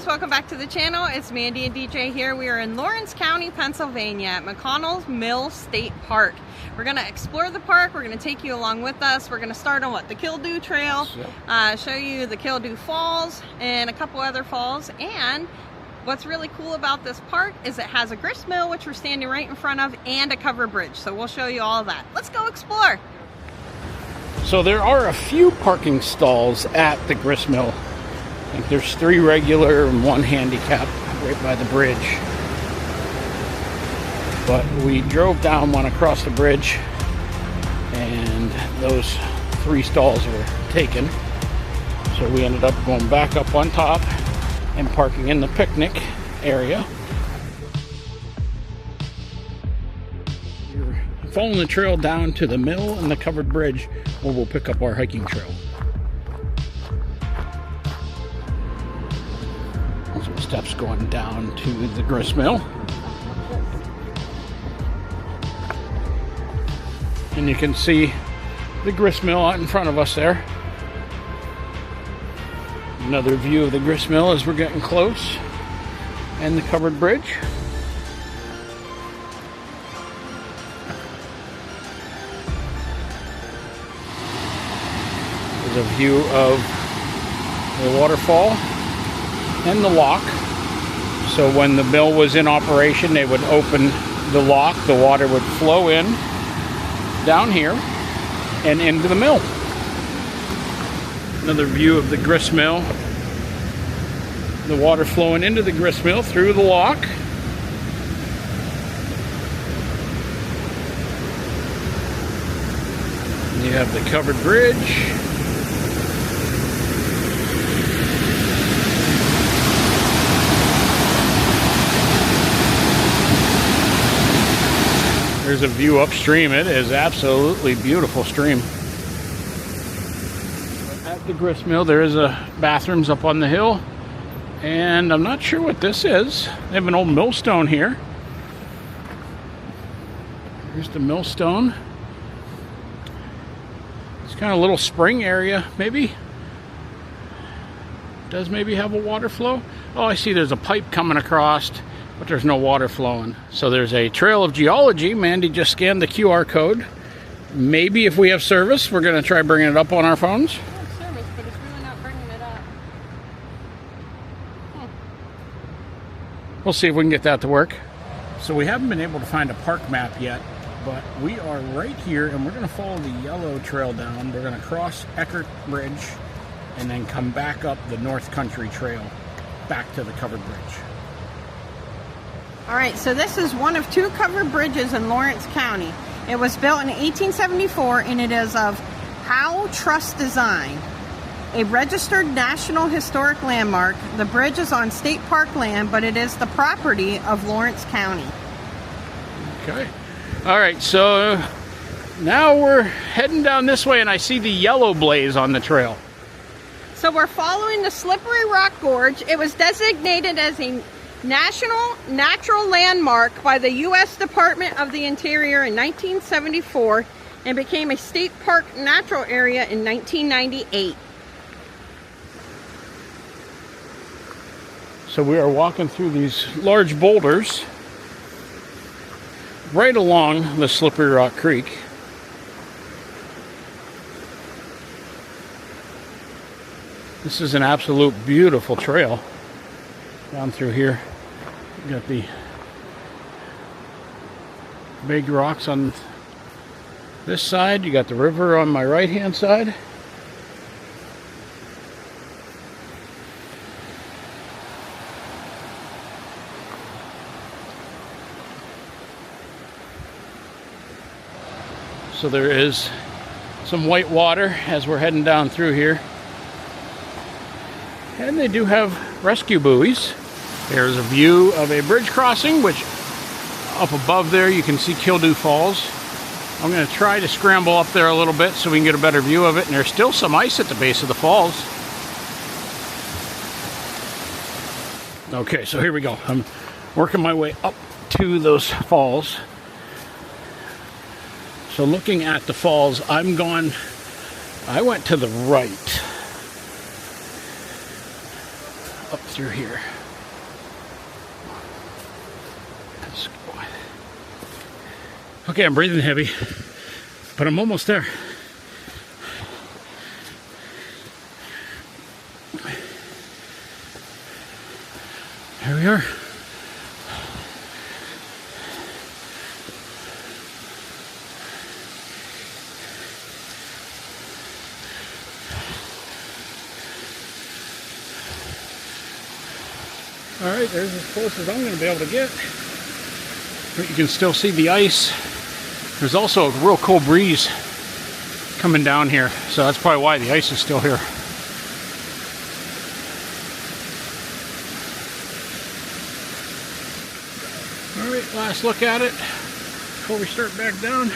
welcome back to the channel. It's Mandy and DJ here. We are in Lawrence County, Pennsylvania at McConnells Mill State Park. We're going to explore the park. We're going to take you along with us. We're going to start on the Kildoo Trail, show you the Kildoo Falls and a couple other falls. And what's really cool about this park is it has a grist mill, which we're standing right in front of, and a covered bridge. So we'll show you all of that. Let's go explore. So there are a few parking stalls at the grist mill. I think there's 3 regular and 1 handicap right by the bridge. But we drove down one across the bridge and those 3 stalls were taken. So we ended up going back up on top and parking in the picnic area. We're following the trail down to the mill and the covered bridge where we'll pick up our hiking trail. Steps going down to the grist mill, and you can see the grist mill out in front of us there. Another view of the grist mill as we're getting close, and the covered bridge. There's a view of the waterfall and the lock. So when the mill was in operation, they would open the lock, the water would flow in down here and into the mill. Another view of the grist mill, the water flowing into the grist mill through the lock. And you have the covered bridge. There's a view upstream. It is absolutely beautiful stream. At the grist mill, there is a bathrooms up on the hill, and I'm not sure what this is. They have an old millstone here. Here's the millstone. It's kind of a little spring area, maybe. Does maybe have a water flow? Oh, I see there's a pipe coming across, but there's no water flowing. So there's a trail of geology. Mandy just scanned the QR code. Maybe if we have service, we're going to try bringing it up on our phones. I have service, but it's really not bringing it up. We'll see if we can get that to work. So we haven't been able to find a park map yet, but we are right here, and we're going to follow the yellow trail down. We're going to cross Eckert Bridge and then come back up the North Country Trail back to the covered bridge. All right, so this is one of 2 covered bridges in Lawrence County. It was built in 1874, and it is of Howe Trust design, a registered National Historic Landmark. The bridge is on state park land, but it is the property of Lawrence County. Okay. All right, so now we're heading down this way, and I see the yellow blaze on the trail. So we're following the Slippery Rock Gorge. It was designated as a National Natural Landmark by the U.S. Department of the Interior in 1974 and became a state park natural area in 1998. So we are walking through these large boulders right along the Slippery Rock Creek. This is an absolute beautiful trail down through here. You got the big rocks on this side. You got the river on my right hand side. So there is some white water as we're heading down through here. And they do have rescue buoys. There's a view of a bridge crossing, which up above there you can see Kildoo Falls. I'm going to try to scramble up there a little bit so we can get a better view of it. And there's still some ice at the base of the falls. Okay, so here we go. I'm working my way up to those falls. So looking at the falls, I went to the right. Up through here. Let's go. Okay, I'm breathing heavy, but I'm almost there. Here we are. All right, there's as close as I'm going to be able to get. But you can still see the ice. There's also a real cold breeze coming down here, so that's probably why the ice is still here. All right, last look at it before we start back down.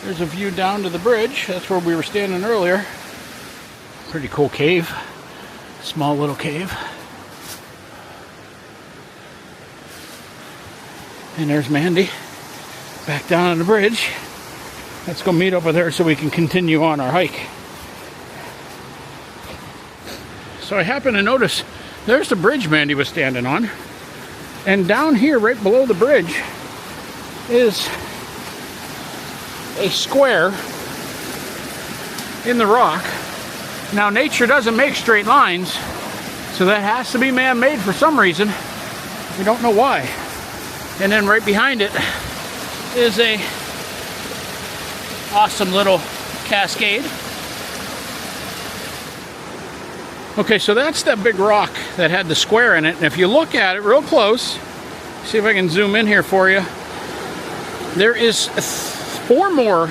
There's a view down to the bridge. That's where we were standing earlier. Pretty cool cave. Small little cave. And there's Mandy back down on the bridge. Let's go meet over there so we can continue on our hike. So I happened to notice there's the bridge Mandy was standing on. And down here, right below the bridge, is a square in the rock. Now, nature doesn't make straight lines, so that has to be man-made for some reason. We don't know why. And then right behind it is a awesome little cascade. Okay, so that's that big rock that had the square in it. And if you look at it real close, see if I can zoom in here for you. There is 4 more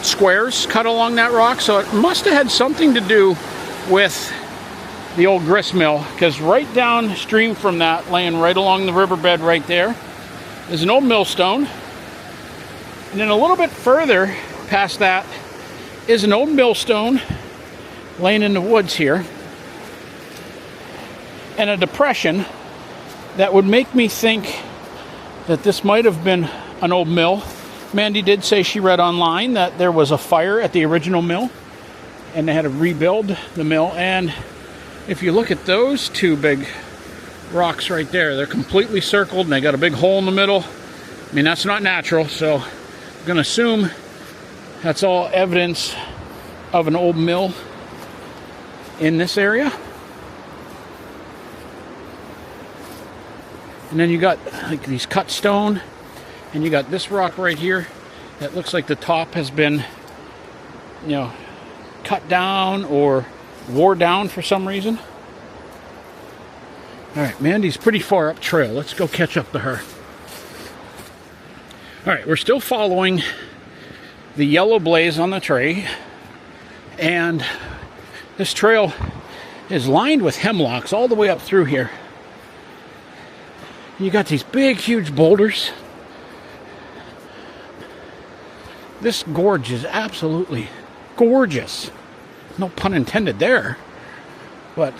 squares cut along that rock. So it must have had something to do with the old grist mill, because right downstream from that, laying right along the riverbed right there, is an old millstone. And then a little bit further past that is an old millstone laying in the woods here, and a depression that would make me think that this might have been an old mill. Mandy did say she read online that there was a fire at the original mill and they had to rebuild the mill. And if you look at those 2 big rocks right there, they're completely circled and they got a big hole in the middle. I mean, that's not natural, so I'm going to assume that's all evidence of an old mill in this area. And then you got like these cut stone, and you got this rock right here that looks like the top has been, you know, cut down or wore down for some reason. All right, Mandy's pretty far up trail. Let's go catch up to her. All right, we're still following the yellow blaze on the tree, and this trail is lined with hemlocks all the way up through here. You got these big, huge boulders. This gorge is absolutely gorgeous. No pun intended there. But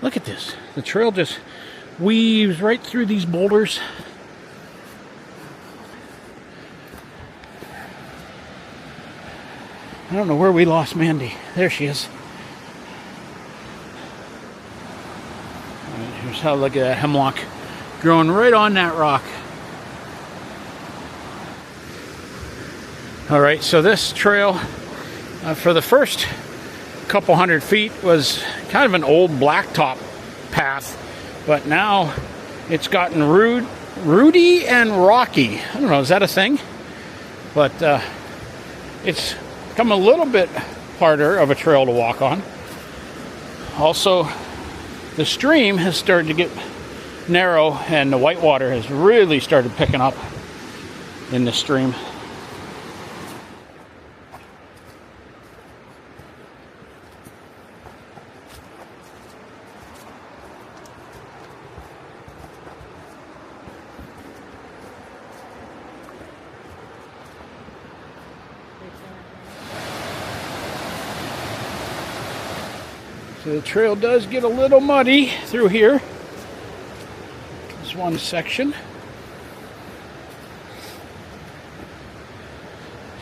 look at this. The trail just weaves right through these boulders. I don't know where we lost Mandy. There she is. All right, here's how, look at that hemlock growing right on that rock. All right, so this trail for the first couple 100 feet was kind of an old blacktop path, but now it's gotten rooty and rocky. I don't know, is that a thing? But it's become a little bit harder of a trail to walk on. Also, the stream has started to get narrow, and the whitewater has really started picking up in the stream. So the trail does get a little muddy through here. This one section.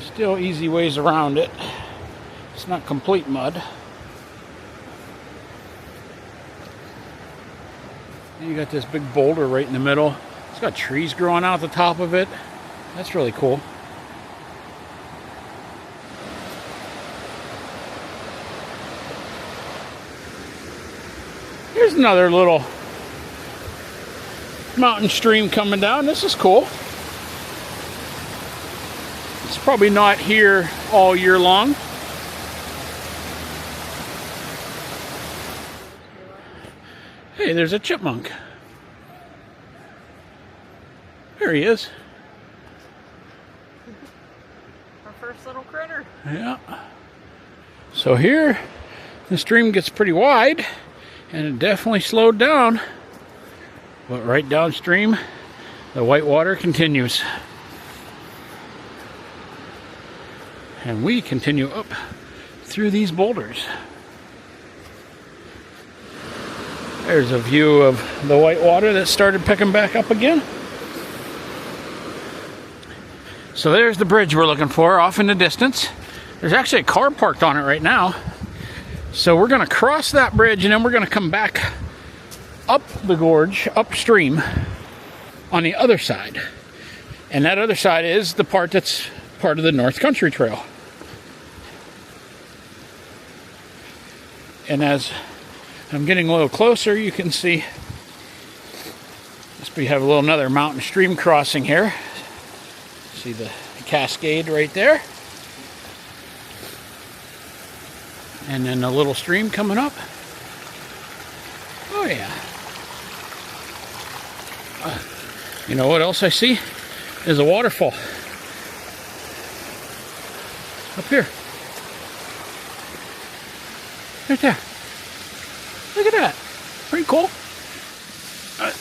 Still easy ways around it. It's not complete mud. You got this big boulder right in the middle. It's got trees growing out the top of it. That's really cool. Here's another little mountain stream coming down. This is cool. It's probably not here all year long. Hey, there's a chipmunk. There he is. Our first little critter. Yeah. So here, the stream gets pretty wide, and it definitely slowed down. But right downstream, the white water continues. And we continue up through these boulders. There's a view of the white water that started picking back up again. So there's the bridge we're looking for off in the distance. There's actually a car parked on it right now. So we're going to cross that bridge and then we're going to come back up the gorge, upstream, on the other side. And that other side is the part that's part of the North Country Trail. And as I'm getting a little closer, you can see we have another mountain stream crossing here. See the cascade right there. And then a little stream coming up. Oh yeah. You know what else I see? Is a waterfall. Up here. Right there. Look at that. Pretty cool.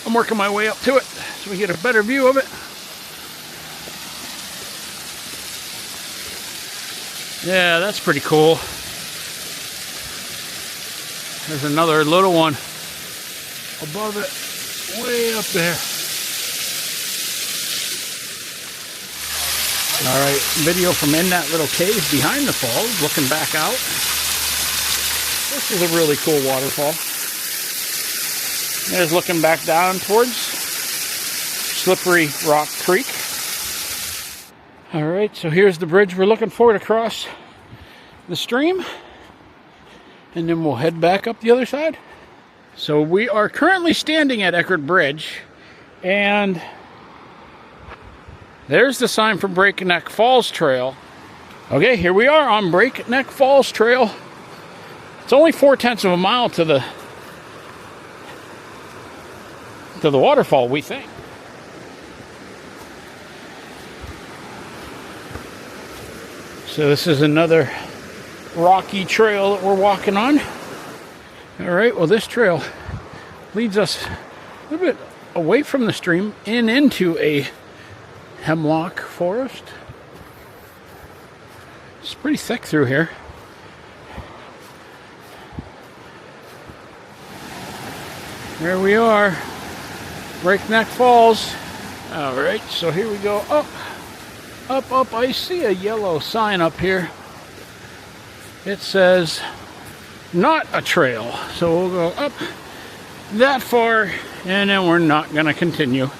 I'm working my way up to it so we get a better view of it. Yeah, that's pretty cool. There's another little one above it, way up there. All right, video from in that little cave behind the falls, looking back out. This is a really cool waterfall. There's looking back down towards Slippery Rock Creek. All right, so here's the bridge we're looking for to cross the stream. And then we'll head back up the other side. So we are currently standing at Eckerd Bridge. And there's the sign for Breakneck Falls Trail. Okay, here we are on Breakneck Falls Trail. It's only 4/10 of a mile to the waterfall, we think. So this is another rocky trail that we're walking on. All right, well, this trail leads us a little bit away from the stream and into a hemlock forest. It's pretty thick through here. There we are, Breakneck Falls. All right, so here we go up, up, up. I see a yellow sign up here. It says, not a trail. So we'll go up that far, and then we're not going to continue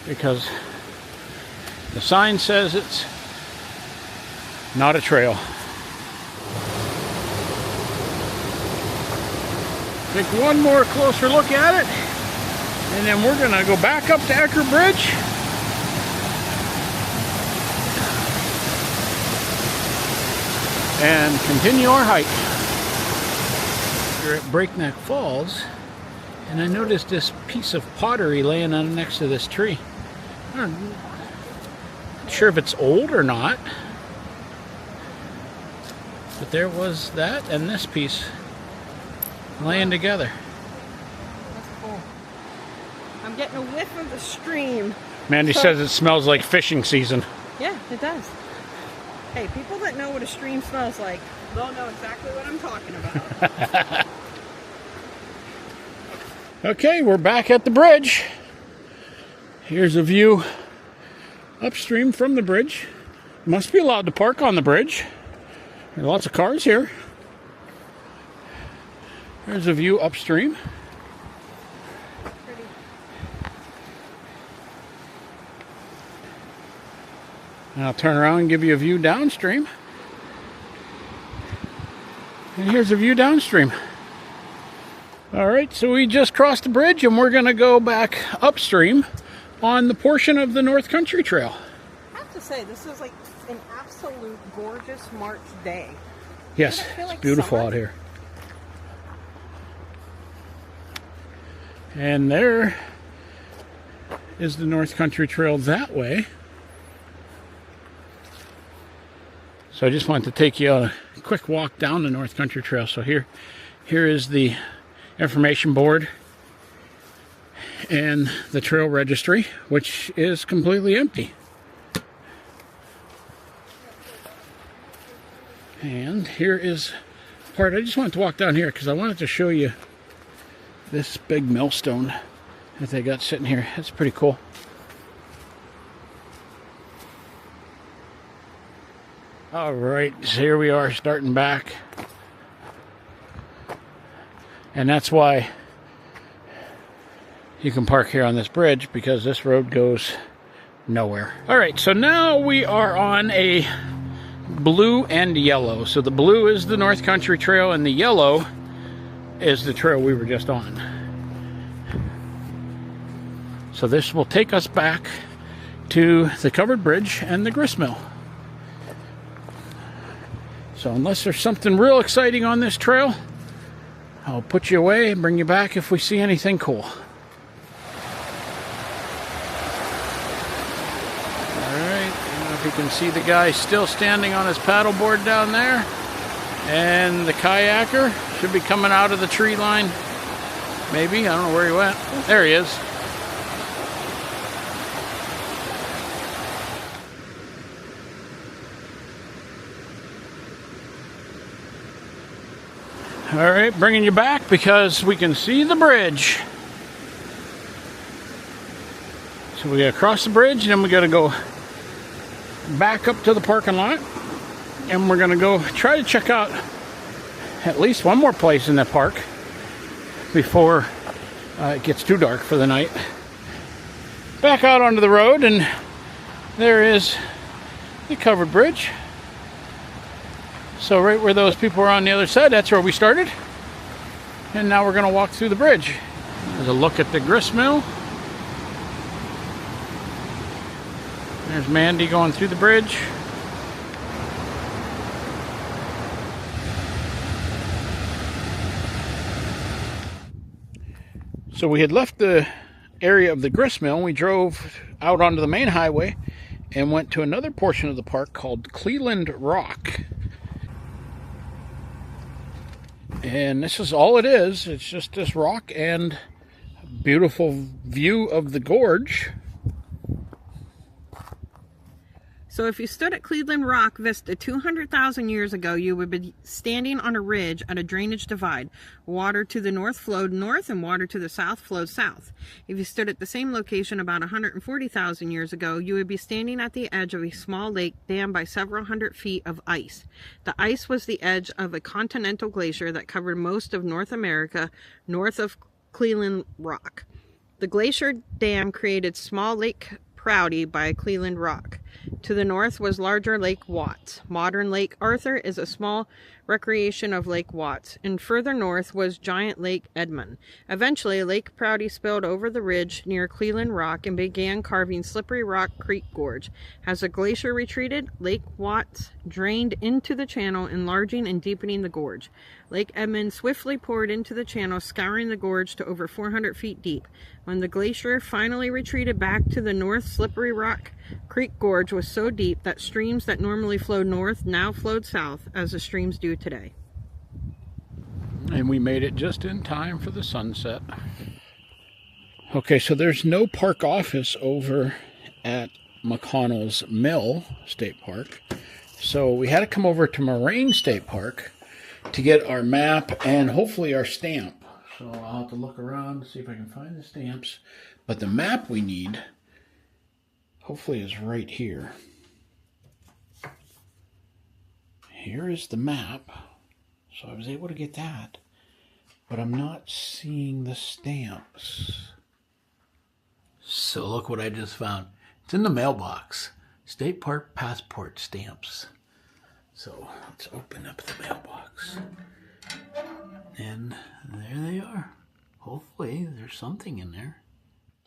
because the sign says it's not a trail. Take one more closer look at it, and then we're going to go back up to Eckerd Bridge. And continue our hike. We're at Breakneck Falls, and I noticed this piece of pottery laying on next to this tree. I'm not sure if it's old or not, but there was that and this piece laying together. That's cool. I'm getting a whiff of the stream. Mandy says it smells like fishing season. Yeah, it does. Hey, people that know what a stream smells like, they'll know exactly what I'm talking about. Okay, we're back at the bridge. Here's a view upstream from the bridge. Must be allowed to park on the bridge. There are lots of cars here. There's a view upstream. Pretty. And I'll turn around and give you a view downstream. And here's a view downstream. All right, so we just crossed the bridge and we're gonna go back upstream on the portion of the North Country Trail. I have to say, this is like an absolute gorgeous March day. Yes, it's beautiful out here. And there is the North Country Trail that way. So I just wanted to take you on a quick walk down the North Country Trail. So here is the information board and the trail registry, which is completely empty. And here is part. I just wanted to walk down here because I wanted to show you this big millstone that they got sitting here. It's pretty cool. All right, so here we are starting back. And that's why you can park here on this bridge, because this road goes nowhere. All right, so now we are on a blue and yellow. So the blue is the North Country Trail and the yellow is the trail we were just on. So this will take us back to the covered bridge and the grist mill. So unless there's something real exciting on this trail, I'll put you away and bring you back if we see anything cool. Alright, I don't know if you can see the guy still standing on his paddleboard down there. And the kayaker should be coming out of the tree line. Maybe, I don't know where he went. There he is. All right, bringing you back because we can see the bridge. So we gotta cross the bridge, and then we gotta go back up to the parking lot, and we're gonna go try to check out at least one more place in the park before it gets too dark for the night. Back out onto the road, and there is the covered bridge. So right where those people were on the other side, that's where we started. And now we're going to walk through the bridge. There's a look at the grist mill. There's Mandy going through the bridge. So we had left the area of the grist mill, and we drove out onto the main highway and went to another portion of the park called Cleland Rock. And this is all it is. It's just this rock and a beautiful view of the gorge. So if you stood at Cleland Rock Vista 200,000 years ago, you would be standing on a ridge at a drainage divide. Water to the north flowed north and water to the south flowed south. If you stood at the same location about 140,000 years ago, you would be standing at the edge of a small lake dammed by several hundred feet of ice. The ice was the edge of a continental glacier that covered most of North America north of Cleland Rock. The glacier dam created small Lake Prouty by Cleland Rock. To the north was larger Lake Watts. Modern Lake Arthur is a small recreation of Lake Watts, and further north was giant Lake Edmund. Eventually, Lake Prouty spilled over the ridge near Cleland Rock and began carving Slippery Rock Gorge. As the glacier retreated, Lake Watts drained into the channel, enlarging and deepening the gorge. Lake Edmund swiftly poured into the channel, scouring the gorge to over 400 feet deep. When the glacier finally retreated back to the north, Slippery Rock Creek Gorge was so deep that streams that normally flowed north now flowed south, as the streams do today. And we made it just in time for the sunset. Okay, so there's no park office over at McConnells Mill State Park. So we had to come over to Moraine State Park to get our map and hopefully our stamp. So I'll have to look around to see if I can find the stamps. But the map we need, hopefully, is right here. Here is the map. So I was able to get that. But I'm not seeing the stamps. So look what I just found. It's in the mailbox. State Park passport stamps. So let's open up the mailbox. And there they are. Hopefully there's something in there.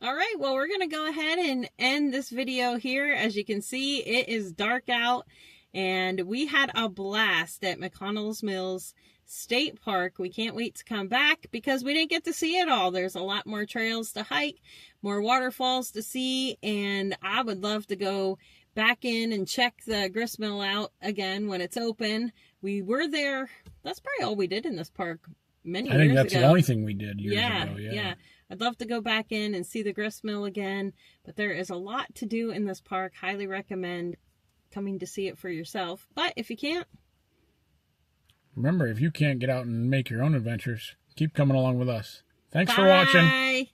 All right, well, we're going to go ahead and end this video here. As you can see, it is dark out, and we had a blast at McConnells Mills State Park. We can't wait to come back because we didn't get to see it all. There's a lot more trails to hike, more waterfalls to see, and I would love to go back in and check the gristmill out again when it's open. We were there. That's probably all we did in this park many years ago. I think that's the only thing we did years ago. Yeah. I'd love to go back in and see the gristmill again, but there is a lot to do in this park. Highly recommend coming to see it for yourself. But if you can't, remember, if you can't get out and make your own adventures, keep coming along with us. Thanks for watching. Bye.